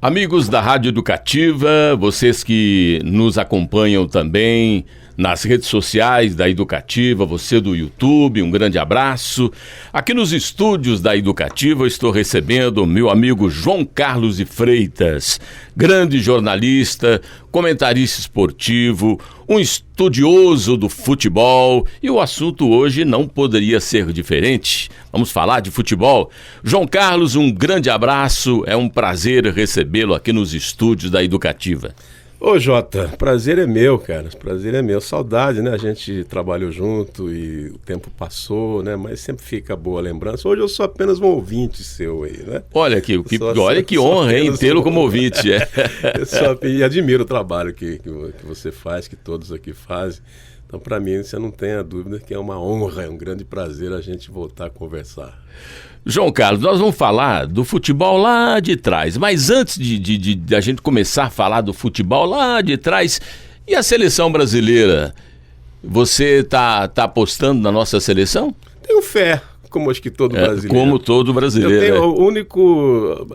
Amigos da Rádio Educativa, vocês que nos acompanham também nas redes sociais da Educativa, você do YouTube, um grande abraço. Aqui nos estúdios da Educativa eu estou recebendo o meu amigo João Carlos de Freitas, grande jornalista, comentarista esportivo, um estudioso do futebol, e o assunto hoje não poderia ser diferente. Vamos falar de futebol. João Carlos, um grande abraço, é um prazer recebê-lo aqui nos estúdios da Educativa. Ô Jota, prazer é meu, cara, prazer é meu. Saudade, né? A gente trabalhou junto e o tempo passou, né? Mas sempre fica boa a lembrança. Hoje eu sou apenas um ouvinte seu aí, né? Olha que honra, hein, tê-lo como ouvinte. E admiro o trabalho que você faz, que todos aqui fazem. Então, para mim, você não tenha dúvida que é uma honra, é um grande prazer a gente voltar a conversar. João Carlos, nós vamos falar do futebol lá de trás, mas antes de a gente começar a falar do futebol lá de trás, e a seleção brasileira? Você tá apostando na nossa seleção? Tenho fé, como acho que todo brasileiro. Como todo brasileiro. Eu tenho o único,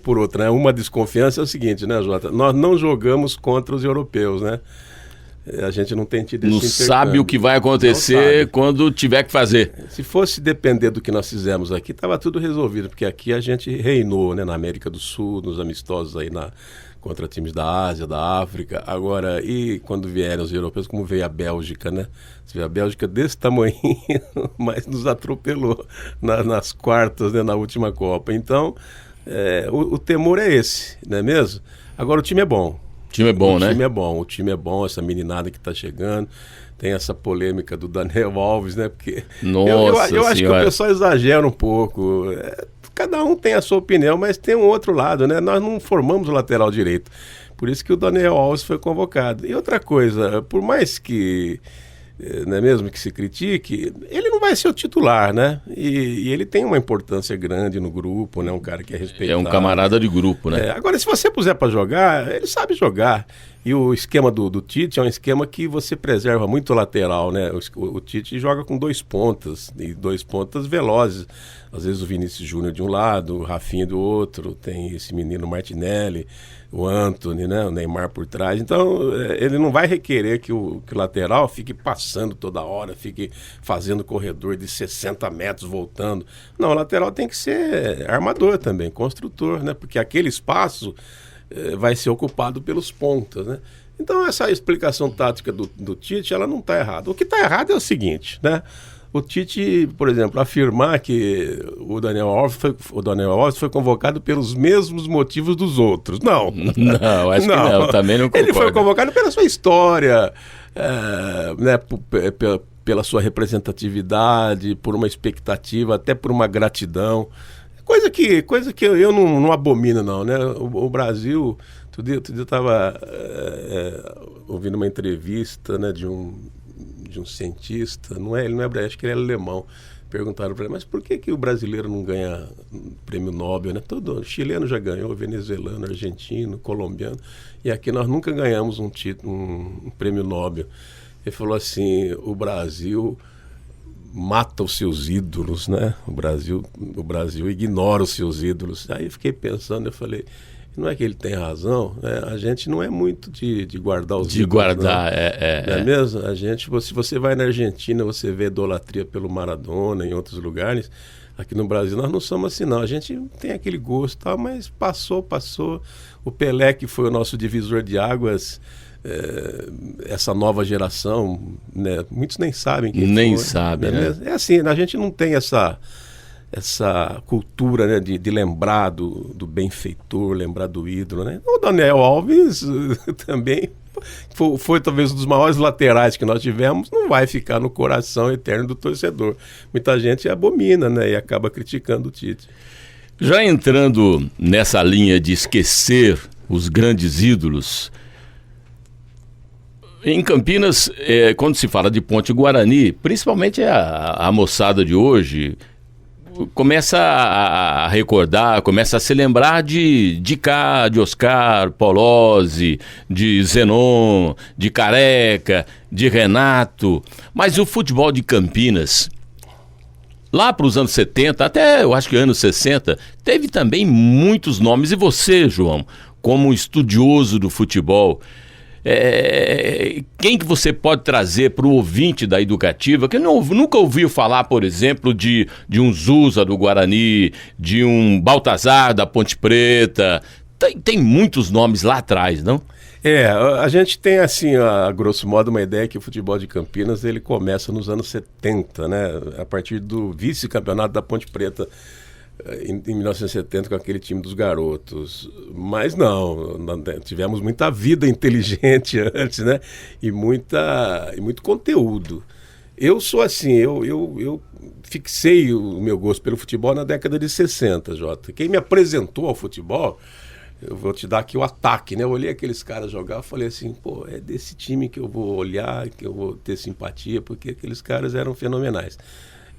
por outro, né, uma desconfiança é o seguinte, né, Jota? Nós não jogamos contra os europeus, né? A gente não tem tido esse intercâmbio. Não sabe o que vai acontecer quando tiver que fazer. Se fosse depender do que nós fizemos aqui, estava tudo resolvido, porque aqui a gente reinou, né, na América do Sul, nos amistosos aí contra times da Ásia, da África. Agora, e quando vieram os europeus, como veio a Bélgica, né? Você vê a Bélgica desse tamanho, mas nos atropelou nas quartas, né, na última Copa. Então, o temor é esse, não é mesmo? Agora, o time é bom. O time é bom, né? O time é bom, essa meninada que está chegando. Tem essa polêmica do Daniel Alves, né? Porque eu acho que o pessoal exagera um pouco. Cada um tem a sua opinião, mas tem um outro lado, né? Nós não formamos o lateral direito. Por isso que o Daniel Alves foi convocado. E outra coisa, por mais que, não é mesmo, que se critique, ele não vai ser o titular, né? E ele tem uma importância grande no grupo, né? Um cara que é respeitado. É um camarada de grupo, né? Agora, se você puser para jogar, ele sabe jogar. E o esquema do Tite é um esquema que você preserva muito o lateral, né? O Tite joga com 2 pontas, e 2 pontas velozes. Às vezes o Vinícius Júnior de um lado, o Rafinha do outro, tem esse menino Martinelli, o Antony, né? O Neymar por trás. Então, ele não vai requerer que o lateral fique passando toda hora, fique fazendo corredor de 60 metros, voltando. Não, o lateral tem que ser armador também, construtor, né? Porque aquele espaço vai ser ocupado pelos pontas, né? Então, essa explicação tática do Tite, ela não está errada. O que está errado é o seguinte, né? O Tite, por exemplo, afirmar que o Daniel Alves foi convocado pelos mesmos motivos dos outros. Não. Não, acho que não, também não concordo. Ele foi convocado pela sua história, né, pela sua representatividade, por uma expectativa, até por uma gratidão. Coisa que eu não abomino, não, né? O Brasil, outro dia eu estava ouvindo uma entrevista, né, de um cientista, ele não é, acho que ele é alemão. Perguntaram para ele, mas por que o brasileiro não ganha prêmio Nobel, né? Todo chileno já ganhou, venezuelano, argentino, colombiano, e aqui nós nunca ganhamos um prêmio Nobel. Ele falou assim, o Brasil mata os seus ídolos, né? O Brasil ignora os seus ídolos. Aí eu fiquei pensando, eu falei, não é que ele tem razão, né? A gente não é muito de guardar os ídolos. De guardar, não é mesmo? A gente, se você vai na Argentina, você vê idolatria pelo Maradona, em outros lugares. Aqui no Brasil nós não somos assim, não. A gente tem aquele gosto, tal, mas passou. O Pelé, que foi o nosso divisor de águas, essa nova geração, né? Muitos nem sabem quem nem foi. Sabem, né? É assim, a gente não tem essa cultura, né, de lembrar do benfeitor, lembrar do ídolo, né? O Daniel Alves também foi talvez um dos maiores laterais que nós tivemos, não vai ficar no coração eterno do torcedor. Muita gente abomina, né, e acaba criticando o Tite. Já entrando nessa linha de esquecer os grandes ídolos, em Campinas, quando se fala de Ponte Guarani, principalmente a moçada de hoje começa a recordar, começa a se lembrar de Oscar, Polozzi, de Zenon, de Careca, de Renato. Mas o futebol de Campinas lá para os anos 70, até eu acho que anos 60, teve também muitos nomes. E você, João, como estudioso do futebol, quem que você pode trazer para o ouvinte da Educativa, que nunca ouviu falar, por exemplo, de um Zusa do Guarani, de um Baltazar da Ponte Preta? Tem muitos nomes lá atrás, não? A gente tem, assim, a grosso modo, uma ideia que o futebol de Campinas ele começa nos anos 70, né? A partir do vice-campeonato da Ponte Preta, em 1970, com aquele time dos garotos. Mas não, tivemos muita vida inteligente antes, né? E muito conteúdo. Eu sou assim, eu fixei o meu gosto pelo futebol na década de 60, Jota. Quem me apresentou ao futebol... Eu vou te dar aqui o ataque, né? Eu olhei aqueles caras jogar e falei assim, pô, é desse time que eu vou olhar, que eu vou ter simpatia, porque aqueles caras eram fenomenais.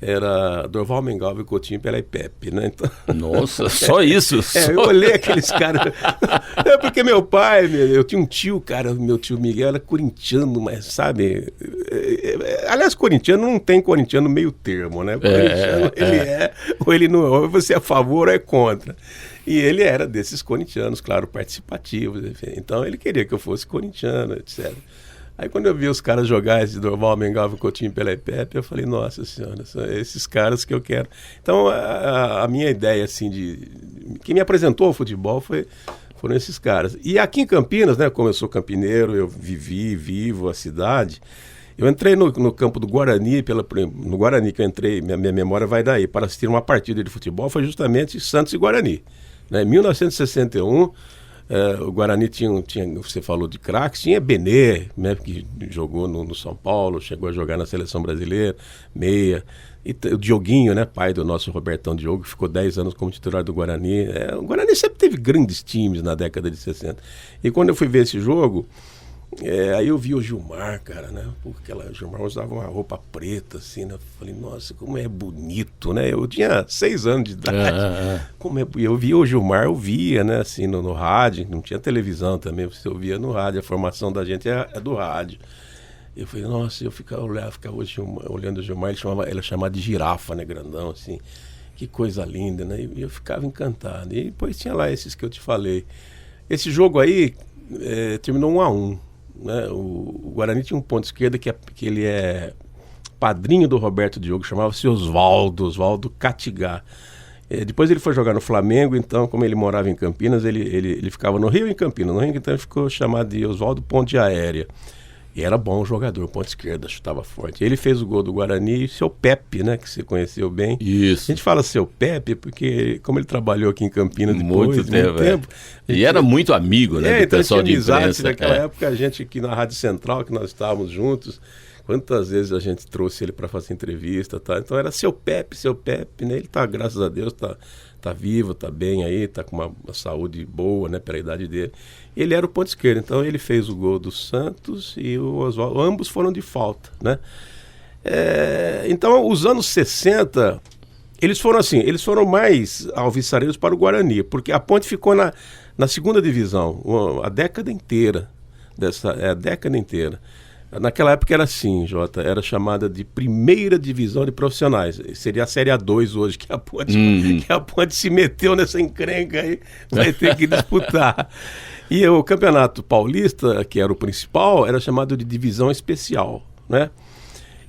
Era Dorval, Mengalva e Coutinho, Pelé e Pepe, né? Então... Nossa, só isso? Eu olhei aqueles caras... porque meu pai, eu tinha um tio, cara, meu tio Miguel era corintiano, mas sabe... Aliás, corintiano não tem corintiano meio termo, né? Corintiano ele ou ele não é, ou você é a favor ou é contra. E ele era desses corintianos, claro, participativos, enfim. Então ele queria que eu fosse corintiano, etc. Aí quando eu vi os caras jogar esse Dorval, Mengalva, Coutinho, Pelé e Pepe, eu falei, nossa senhora, são esses caras que eu quero. Então a minha ideia, assim, quem me apresentou ao futebol foram esses caras. E aqui em Campinas, né, como eu sou campineiro, eu vivo a cidade, eu entrei no campo do Guarani, no Guarani que eu entrei, minha memória vai daí, para assistir uma partida de futebol, foi justamente Santos e Guarani. Em 1961, o Guarani tinha, você falou de craques, tinha Benê, né, que jogou no São Paulo, chegou a jogar na Seleção Brasileira, meia, e o Dioguinho, né, pai do nosso Robertão Diogo, que ficou 10 anos como titular do Guarani. O Guarani sempre teve grandes times na década de 60. E quando eu fui ver esse jogo... aí eu vi o Gilmar, cara, né? Porque o Gilmar usava uma roupa preta, assim, né? Eu falei, nossa, como é bonito, né? Eu tinha 6 anos de idade. Eu via o Gilmar, eu via, né? Assim, no rádio, não tinha televisão também, você ouvia no rádio, a formação da gente é do rádio. Eu falei, nossa, eu ficava olhando o Gilmar, ele chamava de girafa, né? Grandão, assim. Que coisa linda, né? E eu ficava encantado. E depois tinha lá esses que eu te falei. Esse jogo aí terminou 1-1. Né? O Guarani tinha um ponto esquerda que ele é padrinho do Roberto Diogo, chamava-se Oswaldo Catigá. Depois ele foi jogar no Flamengo, então, como ele morava em Campinas, ele ficava no Rio e em Campinas. No Rio, então, ele ficou chamado de Oswaldo Ponte Aérea. E era bom jogador, ponta esquerda, chutava forte. Ele fez o gol do Guarani e seu Pepe, né, que você conheceu bem. Isso. A gente fala seu Pepe porque, como ele trabalhou aqui em Campinas depois, muito tempo. E era muito amigo, né, do então pessoal de amizade, imprensa. Naquela época, a gente aqui na Rádio Central, que nós estávamos juntos, quantas vezes a gente trouxe ele para fazer entrevista, tá? Então era seu Pepe, né? Ele tá, graças a Deus, tá vivo, tá bem aí, tá com uma saúde boa, né, pela idade dele. Ele era o ponto esquerdo, então ele fez o gol do Santos e o Oswaldo, ambos foram de falta, né? Então, os anos 60, eles foram mais alvissareiros para o Guarani, porque a Ponte ficou na segunda divisão, a década inteira, a década inteira. Naquela época era assim, Jota, era chamada de primeira divisão de profissionais. Seria a Série A2 hoje, que a Ponte se meteu nessa encrenca aí, vai ter que disputar. E o Campeonato Paulista, que era o principal, era chamado de divisão especial, né?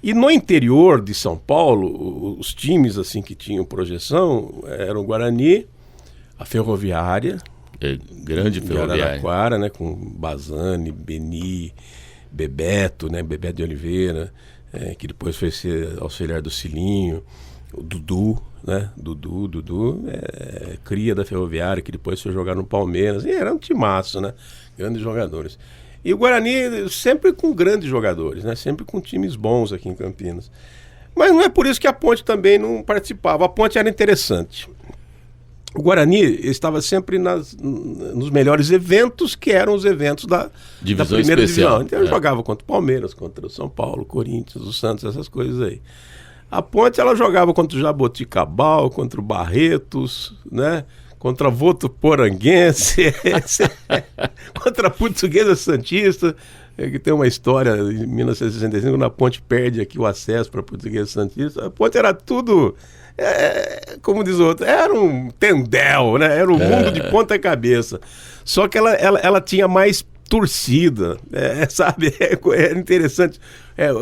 E no interior de São Paulo, os times assim que tinham projeção eram o Guarani, a Ferroviária, grande Ferroviária, Araraquara, né, com Bazani, Beni, Bebeto, né, Bebeto de Oliveira, que depois foi ser auxiliar do Cilinho, o Dudu, né, Dudu, cria da Ferroviária, que depois foi jogar no Palmeiras, e era um timaço, né, grandes jogadores. E o Guarani sempre com grandes jogadores, né, sempre com times bons aqui em Campinas. Mas não é por isso que a Ponte também não participava, a Ponte era interessante. O Guarani estava sempre nos melhores eventos, que eram os eventos da primeira divisão. Então eu jogava contra o Palmeiras, contra o São Paulo, o Corinthians, o Santos, essas coisas aí. A Ponte, ela jogava contra o Jaboticabal, contra o Barretos, né? Contra a Votuporanguense, contra a Portuguesa Santista, que tem uma história em 1965, quando a Ponte perde aqui o acesso para Portuguesa Santista. A Ponte era tudo, como diz o outro, era um tendel, né? Era um mundo de ponta cabeça. Só que ela tinha mais torcida, sabe? É interessante.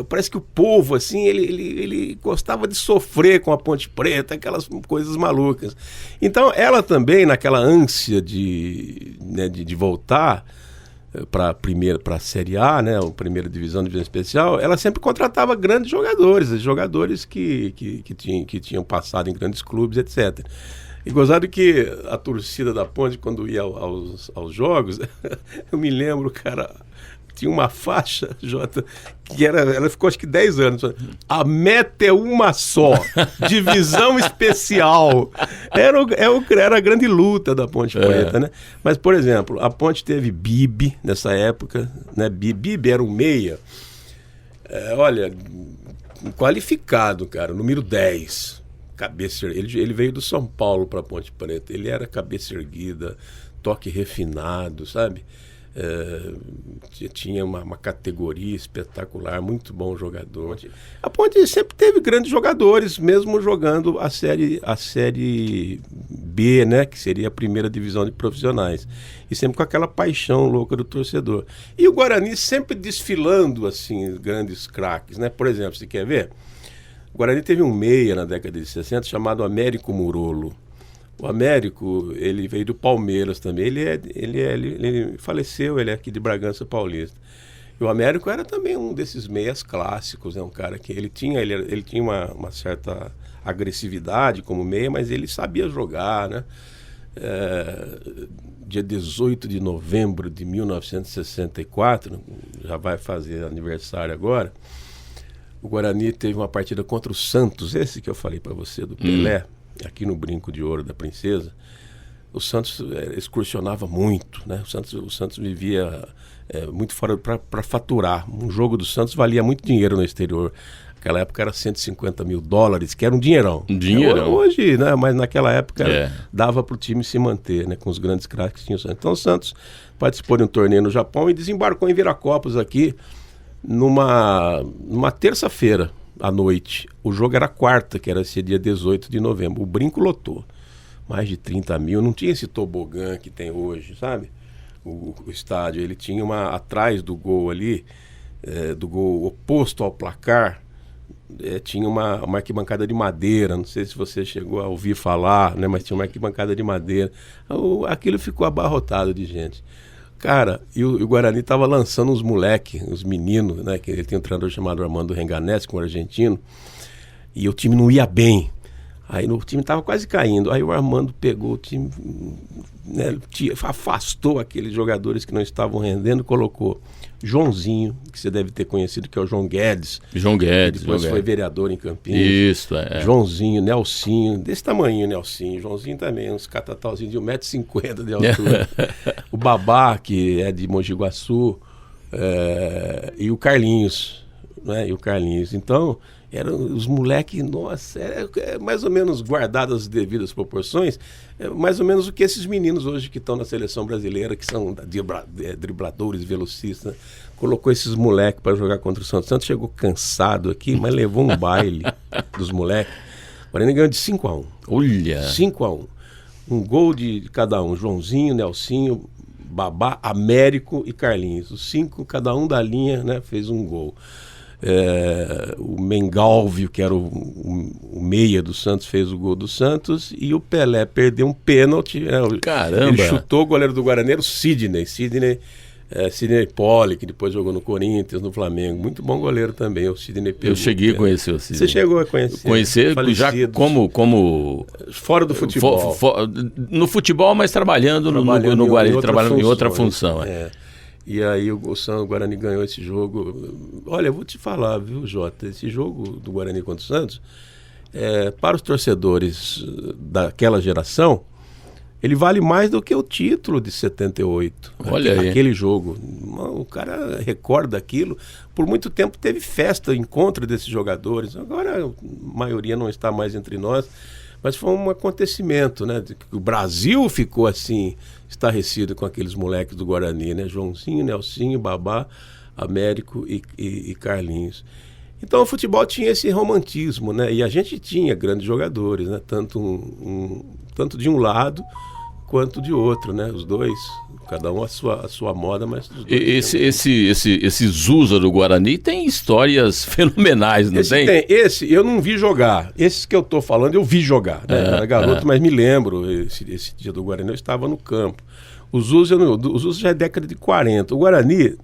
Parece que o povo, assim, ele gostava de sofrer com a Ponte Preta, aquelas coisas malucas. Então, ela também, naquela ânsia de voltar para a Série A, né, a primeira divisão especial, ela sempre contratava grandes jogadores que tinham passado em grandes clubes, etc. E gozado que a torcida da Ponte, quando ia aos jogos, eu me lembro, cara, tinha uma faixa, Jota, que ela ficou acho que 10 anos. A meta é uma só, divisão especial. Era a grande luta da Ponte Preta, né? Mas, por exemplo, a Ponte teve Bibi nessa época, né? Bibi era um meia, olha, qualificado, cara, número 10. Cabeça, ele veio do São Paulo para Ponte Preta, ele era cabeça erguida, toque refinado, sabe? Tinha uma categoria espetacular, muito bom jogador. A Ponte sempre teve grandes jogadores, mesmo jogando a série B, né, que seria a primeira divisão de profissionais, e sempre com aquela paixão louca do torcedor. E o Guarani sempre desfilando assim grandes craques, né? Por exemplo, você quer ver? O Guarani teve um meia na década de 60 chamado Américo Murolo. O Américo, ele veio do Palmeiras também. Ele faleceu, ele é aqui de Bragança Paulista. E o Américo era também um desses meias clássicos, né? Um cara que ele tinha uma certa agressividade como meia, mas ele sabia jogar, né? Dia 18 de novembro de 1964, já vai fazer aniversário agora, o Guarani teve uma partida contra o Santos, esse que eu falei para você, do Pelé, aqui no Brinco de Ouro da Princesa. O Santos excursionava muito, né? O Santos vivia muito fora para faturar. Um jogo do Santos valia muito dinheiro no exterior. Naquela época era $150 mil, que era um dinheirão. Hoje, né? Mas naquela época dava para o time se manter, né? Com os grandes craques que tinha o Santos. Então o Santos participou de um torneio no Japão e desembarcou em Viracopos aqui numa terça-feira à noite. O jogo era quarta, que era esse dia 18 de novembro. O Brinco lotou. Mais de 30 mil. Não tinha esse tobogã que tem hoje, sabe? O estádio, ele tinha atrás do gol ali, do gol oposto ao placar, tinha uma arquibancada de madeira. Não sei se você chegou a ouvir falar, né? Mas tinha uma arquibancada de madeira. Aquilo ficou abarrotado de gente. Cara, e o Guarani estava lançando uns moleques, os meninos, né? Que ele tem um treinador chamado Armando Renganés, com um argentino, e o time não ia bem. Aí o time estava quase caindo. Aí o Armando pegou o time, né, afastou aqueles jogadores que não estavam rendendo, colocou Joãozinho, que você deve ter conhecido, que é o João Guedes. Que depois foi vereador em Campinas. Isso, Joãozinho, Nelsinho, desse tamanho, Nelsinho. Joãozinho também, uns catatalzinhos de 1,50 m de altura. O Babá, que é de Mogi Guaçu, e o Carlinhos, né? Então, eram os moleques, nossa, mais ou menos guardadas as devidas proporções, mais ou menos o que esses meninos hoje que estão na seleção brasileira, que são dribladores, velocistas, colocou esses moleques para jogar contra o Santos. O Santos chegou cansado aqui, mas levou um baile dos moleques. O Guarani ganhou de 5-1. Olha! 5-1. Um gol de cada um, Joãozinho, Nelsinho, Babá, Américo e Carlinhos. Os 5, cada um da linha, né, fez um gol. O Mengalvio, que era o meia do Santos, fez o gol do Santos, e o Pelé perdeu um pênalti. Caramba! Ele chutou o goleiro do Guarani, o Sidney Poli, que depois jogou no Corinthians, no Flamengo. Muito bom goleiro também, o Sidney Poli. Eu cheguei a conhecer o Sidney. Você chegou a conhecer? Conhecer já como... Fora do futebol. No futebol, mas trabalhando no Guarani, trabalhando em outra função. E aí o Guarani ganhou esse jogo. Olha, eu vou te falar, viu, Jota? Esse jogo do Guarani contra o Santos, para os torcedores daquela geração, ele vale mais do que o título de 78. Olha aí. Aquele jogo. O cara recorda aquilo. Por muito tempo teve festa, encontro desses jogadores. Agora a maioria não está mais entre nós. Mas foi um acontecimento, né? O Brasil ficou assim, estarrecido com aqueles moleques do Guarani, né? Joãozinho, Nelsinho, Babá, Américo e Carlinhos. Então o futebol tinha esse romantismo, né? E a gente tinha grandes jogadores, né? Tanto de um lado quanto de outro, né? Os dois, cada um a sua moda, mas os dois esse Zusa do Guarani tem histórias fenomenais, não tem? Esse eu não vi jogar. Esses que eu tô falando eu vi jogar, né? Era garoto, mas me lembro, esse dia do Guarani eu estava no campo. O Zusa já é década de 40. O Guarani,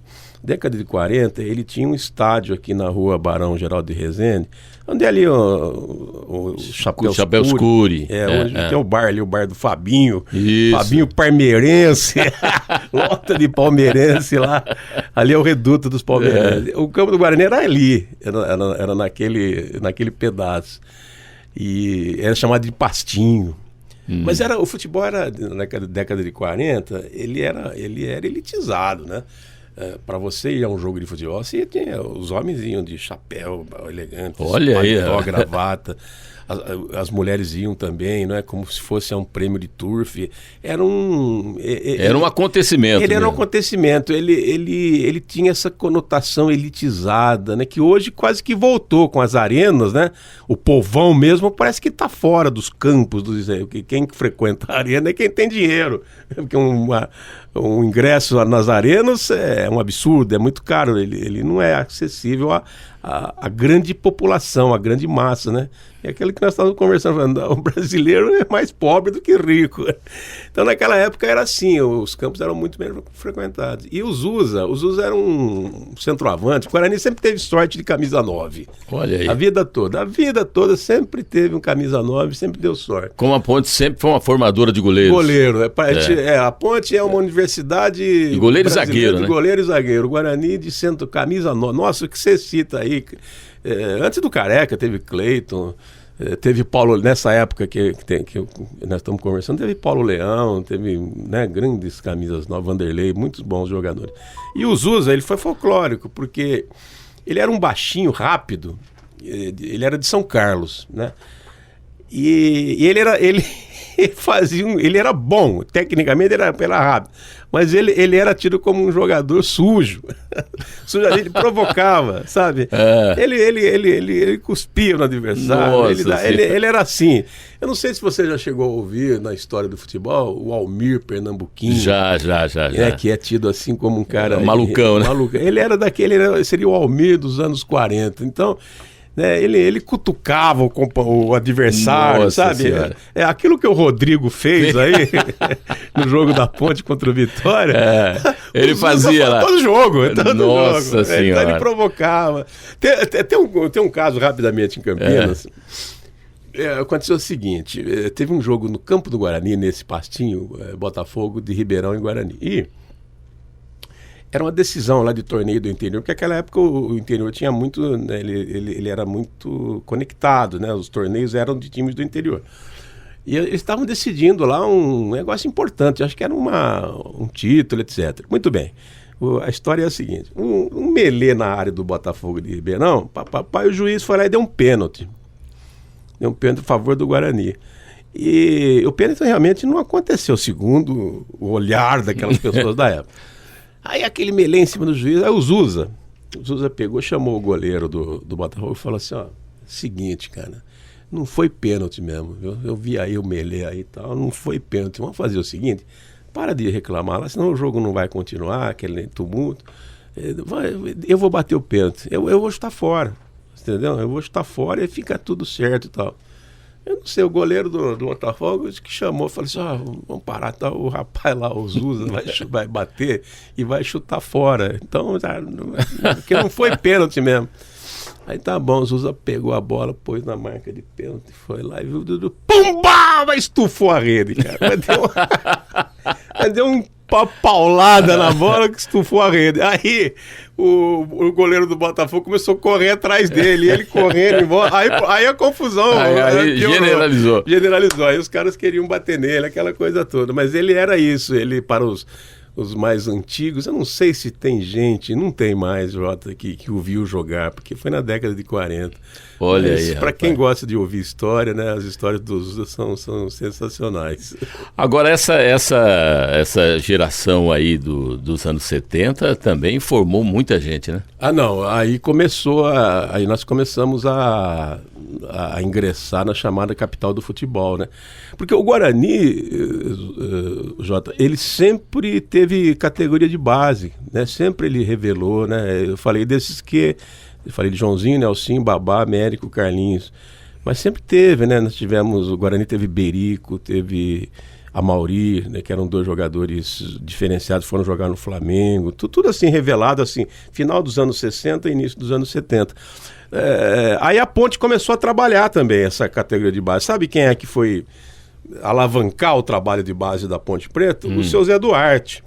década de 40, ele tinha um estádio aqui na rua Barão Geraldo de Rezende, onde é ali o Chapéu Escuri. Onde tem o bar ali, o bar do Fabinho. Isso. Fabinho Parmeirense, lota de palmeirense lá. Ali é o reduto dos palmeirenses. O campo do Guarani era ali, era naquele pedaço. E era chamado de Pastinho. Mas o futebol era, na década de 40, ele era elitizado, né? Para você ir a um jogo de futebol, você tinha, os homens iam de chapéu elegante, paletó, gravata, as mulheres iam também, não é? Como se fosse um prêmio de turf. Era um acontecimento. Ele era um acontecimento. Ele tinha essa conotação elitizada, né? Que hoje quase que voltou com as arenas, né? O povão mesmo parece que está fora dos campos. Quem frequenta a arena é quem tem dinheiro. Porque um ingresso nas arenas é um absurdo, é muito caro. Ele não é acessível à grande população, à grande massa, né? É aquilo que nós estávamos conversando, falando, o brasileiro é mais pobre do que rico. Então naquela época era assim, os campos eram muito menos frequentados. E o Zusa era um centroavante. O Guarani sempre teve sorte de camisa 9. Olha aí. A vida toda sempre teve um camisa 9, sempre deu sorte. Como a Ponte sempre foi uma formadora de goleiros. Goleiro. A Ponte é uma universidade... E goleiro e zagueiro, né? Goleiro e zagueiro. O Guarani de centro, camisa 9. Nossa, o que você cita aí... antes do Careca, teve Cleiton, teve Paulo, nessa época que nós estamos conversando, teve Paulo Leão, teve, né, grandes camisas novas, Vanderlei, muitos bons jogadores. E o Zusa, ele foi folclórico, porque ele era um baixinho rápido, ele era de São Carlos, né? E ele era bom, tecnicamente era rápido, mas ele era tido como um jogador sujo. Ele provocava, sabe? Ele cuspia no adversário. Ele era assim. Eu não sei se você já chegou a ouvir na história do futebol o Almir Pernambuquinho. Já. Que é tido assim como um cara... malucão, né? Ele era seria o Almir dos anos 40. Então... Ele cutucava o adversário, nossa, sabe? É aquilo que o Rodrigo fez aí no jogo da Ponte contra o Vitória. Ele fazia lá. Todo jogo. Nossa Senhora. Então ele provocava. Tem um caso rapidamente em Campinas. Aconteceu o seguinte: teve um jogo no campo do Guarani, nesse Pastinho, Botafogo de Ribeirão e Guarani. E era uma decisão lá de torneio do interior, porque naquela época o interior tinha muito, né, ele era muito conectado, né? Os torneios eram de times do interior. E eles estavam decidindo lá um negócio importante, acho que era um título, etc. Muito bem. A história é a seguinte: um melê na área do Botafogo de Ribeirão, o juiz foi lá e deu um pênalti. Deu um pênalti a favor do Guarani. E o pênalti realmente não aconteceu, segundo o olhar daquelas pessoas da época. Aí aquele melê em cima do juiz, aí o Zusa pegou, chamou o goleiro do Botafogo e falou assim, seguinte, cara, não foi pênalti mesmo, viu? Eu vi aí o melê aí e tal, não foi pênalti. Vamos fazer o seguinte, para de reclamar lá, senão o jogo não vai continuar, aquele tumulto. Eu vou bater o pênalti, eu vou chutar fora, entendeu? Eu vou chutar fora e fica tudo certo e tal. Eu não sei, o goleiro do Botafogo que chamou, falou assim, vamos parar, tá, o rapaz lá, o Zusa, vai bater e vai chutar fora. Então, porque não foi pênalti mesmo. Aí tá bom, o Zusa pegou a bola, pôs na marca de pênalti, foi lá e viu o Dudu, pumba, estufou a rede, cara. Mas deu uma paulada na bola que estufou a rede. Aí o goleiro do Botafogo começou a correr atrás dele, e ele correndo embora. Aí a confusão aí generalizou. Aí os caras queriam bater nele, aquela coisa toda. Mas ele era isso, ele para os os mais antigos, eu não sei se tem gente, não tem mais, Jota, que ouviu jogar, porque foi na década de 40. Olha Mas, aí, para quem gosta de ouvir história, né, as histórias dos são sensacionais. Agora, essa geração aí dos anos 70 também formou muita gente, né? Não, aí nós começamos a ingressar na chamada capital do futebol, né? Porque o Guarani, Jota, ele sempre teve categoria de base, né? Sempre ele revelou, né? Eu falei de Joãozinho, Nelsinho, Babá, Américo, Carlinhos, mas sempre teve, né? O Guarani teve Berico, teve Amauri, né, que eram 2 jogadores diferenciados, foram jogar no Flamengo, tudo assim revelado, assim, final dos anos 60 e início dos anos 70. Aí a Ponte começou a trabalhar também essa categoria de base. Sabe quem é que foi alavancar o trabalho de base da Ponte Preta? O seu Zé Duarte.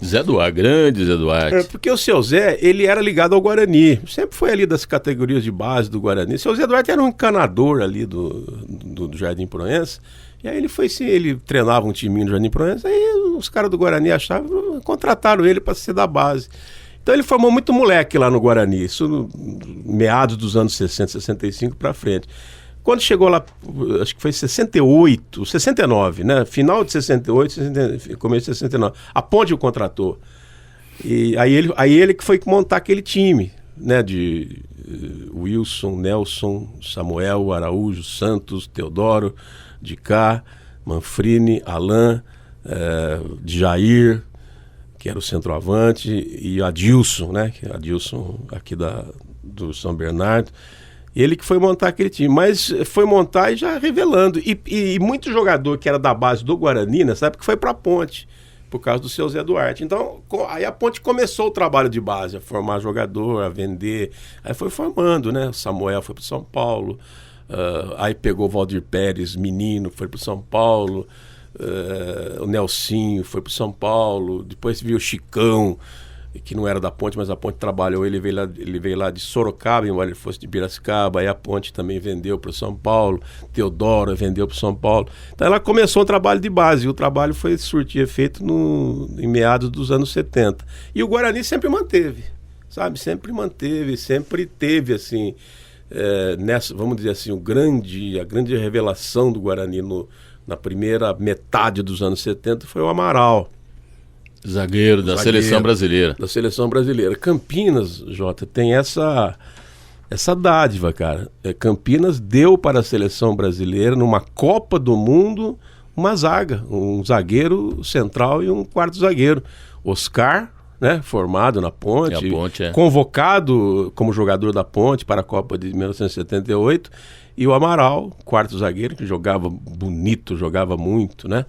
Grande Zé Duarte. Porque o seu Zé, ele era ligado ao Guarani, sempre foi ali das categorias de base do Guarani. O seu Zé Duarte era um encanador ali do Jardim Proença, e aí ele treinava um timinho do Jardim Proença, aí os caras do Guarani achavam, contrataram ele para ser da base. Então ele formou muito moleque lá no Guarani, isso no meados dos anos 60, 65 para frente. Quando chegou lá, acho que foi 68, 69, né? Final de 68, começo de 69. A Ponte o contratou. E aí ele que foi montar aquele time, né? De Wilson, Nelson, Samuel, Araújo, Santos, Teodoro, Dicá, Manfrini, Alain, Jair, que era o centroavante, e Adilson, né? Adilson aqui do São Bernardo. Ele que foi montar aquele time, mas foi montar e já revelando. E muito jogador que era da base do Guarani, nessa época, foi para a Ponte, por causa do seu Zé Duarte. Então, aí a Ponte começou o trabalho de base, a formar jogador, a vender. Aí foi formando, né? O Samuel foi para São Paulo, aí pegou o Valdir Pérez, menino, foi para São Paulo, o Nelsinho foi para São Paulo, depois veio o Chicão, que não era da Ponte, mas a Ponte trabalhou, ele veio lá de Sorocaba, embora ele fosse de Piracicaba, aí a Ponte também vendeu para o São Paulo, Teodoro vendeu para o São Paulo. Então ela começou um trabalho de base, e o trabalho foi surtir efeito em meados dos anos 70. E o Guarani sempre manteve, sabe? Sempre teve, assim, vamos dizer assim, a grande revelação do Guarani na primeira metade dos anos 70 foi o Amaral. Zagueiro da Seleção Brasileira. Da Seleção Brasileira. Campinas, Jota, tem essa dádiva, cara. Campinas deu para a Seleção Brasileira, numa Copa do Mundo, uma zaga. Um zagueiro central e um quarto zagueiro. Oscar, né, formado na Ponte, convocado como jogador da Ponte para a Copa de 1978. E o Amaral, quarto zagueiro, que jogava bonito, jogava muito, né?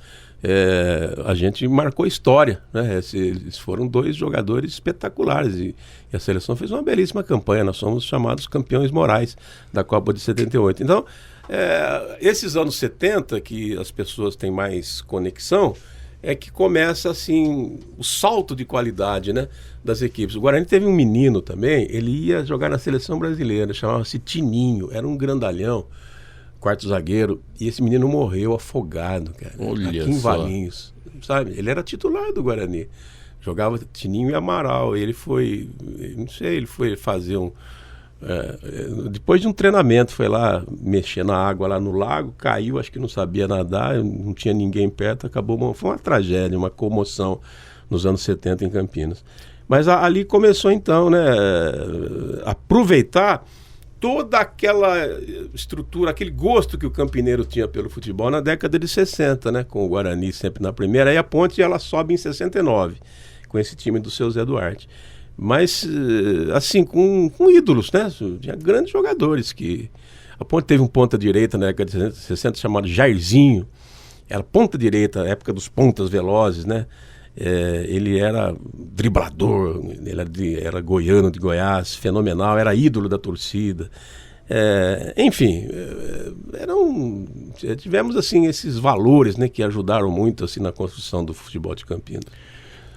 A gente marcou história, né? Eles foram 2 jogadores espetaculares e a seleção fez uma belíssima campanha. Nós somos chamados campeões morais da Copa de 78. Então, esses anos 70, que as pessoas têm mais conexão, é que começa assim o salto de qualidade, né, das equipes. O Guarani teve um menino também, ele ia jogar na Seleção Brasileira, chamava-se Tininho, era um grandalhão, quarto zagueiro, e esse menino morreu afogado, cara. Olha aqui em Valinhos, sabe? Ele era titular do Guarani, jogava Tininho e Amaral. Ele foi, não sei, ele foi fazer depois de um treinamento, foi lá mexer na água lá no lago, caiu, acho que não sabia nadar, não tinha ninguém perto, acabou, foi uma tragédia, uma comoção nos anos 70 em Campinas. Mas ali começou então, né, aproveitar toda aquela estrutura, aquele gosto que o campineiro tinha pelo futebol na década de 60, né? Com o Guarani sempre na primeira. Aí a Ponte ela sobe em 69, com esse time do seu Zé Duarte. Mas, assim, com ídolos, né? Tinha grandes jogadores que... A Ponte teve um ponta-direita na década de 60 chamado Jairzinho. Era ponta-direita, época dos pontas velozes, né? Ele era driblador, ele era goiano de Goiás, fenomenal, era ídolo da torcida. Enfim, tivemos assim esses valores, né, que ajudaram muito assim, na construção do futebol de Campinas.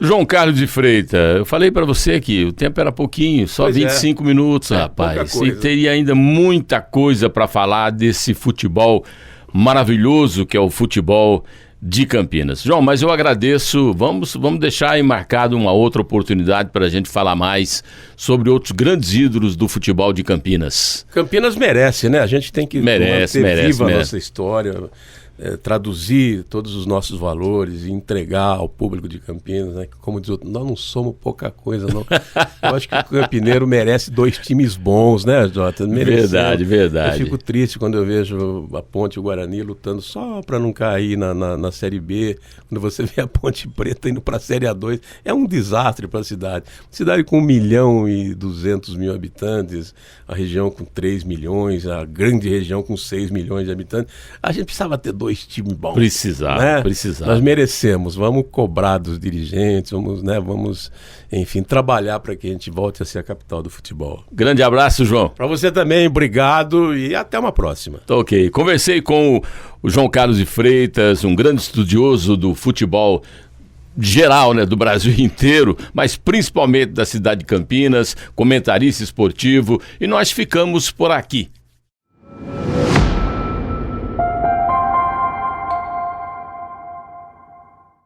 João Carlos de Freitas, eu falei para você que o tempo era pouquinho, só 25 minutos, rapaz. E teria ainda muita coisa para falar desse futebol maravilhoso que é o futebol de Campinas. João, mas eu agradeço, vamos deixar aí marcado uma outra oportunidade para a gente falar mais sobre outros grandes ídolos do futebol de Campinas. Campinas merece, né? A gente tem que manter viva a nossa história, traduzir todos os nossos valores e entregar ao público de Campinas, né? Como diz outro, nós não somos pouca coisa, não. Eu acho que o campineiro merece 2 times bons, né, Jota? Verdade. Eu fico triste quando eu vejo a Ponte e o Guarani lutando só para não cair na Série B. Quando você vê a Ponte Preta indo para a Série A2, é um desastre para a cidade. Cidade com 1.200.000 habitantes, a região com 3 milhões, a grande região com 6 milhões de habitantes. A gente precisava ter 2 times bons. Precisava. Nós merecemos, vamos cobrar dos dirigentes, vamos, enfim, trabalhar para que a gente volte a ser a capital do futebol. Grande abraço, João. Para você também, obrigado e até uma próxima. Tá ok. Conversei com o João Carlos de Freitas, um grande estudioso do futebol geral, né, do Brasil inteiro, mas principalmente da cidade de Campinas, comentarista esportivo, e nós ficamos por aqui.